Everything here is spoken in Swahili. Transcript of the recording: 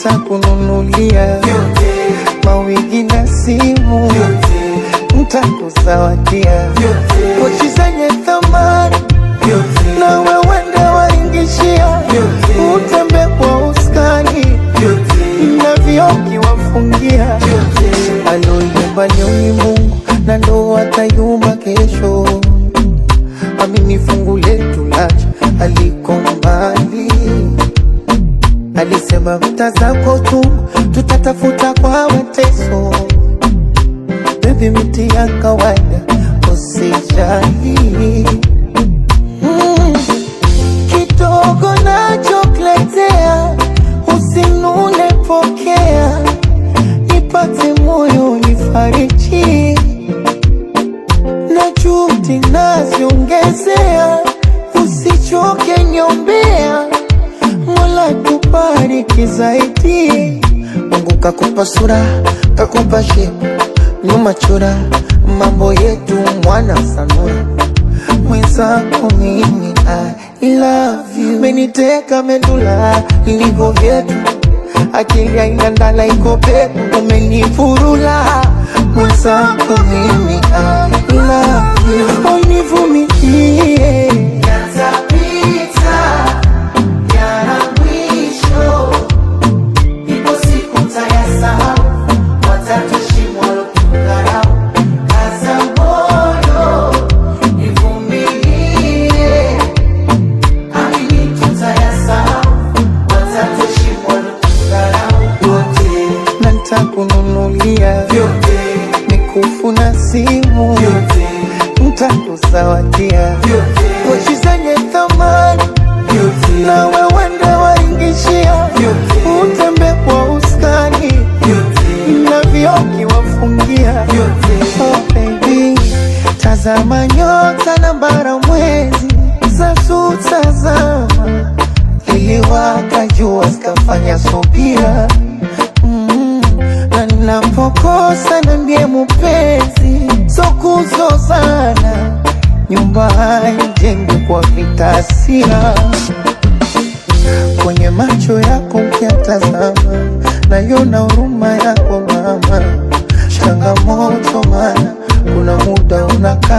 nitakununulia mawigi na simu, nitakuzawadia pochi zenye thamani, na wewe ndio waingishia, utembe kwa uskani na vioki wafungia. Aloyumba ni Mungu na ndo atayumba kesho. Amini fungu letu lacha aliko mbali, alisema vita zako tu tutatafuta kwa mateso. Baby miti ya kawaida usijali, kidogo nachokuletea usinune, pokea nipate moyo nifariji, na juhudi naziongezea, usichoke niombea, Mola tubariki zaidi. Mungu kakupa sura, kakupa shepu, nyuma chora, mambo yetu mwana sanura. Mwenzako mimi I love you, meniteka medula iligo vyetu, akili haina ndala iko peku, umenifurula. Mwenzako mimi I love you, univumilie yatapita, yana mwisho, ipo siku tayasahau, watatushimwa lokukarau. Kaza moyo, nivumilie, amini tutayasahau, watatushimwa lokukarau. Yote na nitakununulia vyote, mikufu na simu vyote, nitakuzawadia pochi zenye thamani vyote, na wewe ndio waingishia, utembe kwa uskani na vioki wafungia. Oh baby, tazama nyota na bara mwezi za tutazama, iliwaka jua zikafanya subira. Na ninapokosa niambie mpenzi, so kuzozana, nyumba haijengwi kwa vita hasira. Kwenye macho yako ukiatazama, naiona huruma yako mama, changamoto mana kuna muda unakaa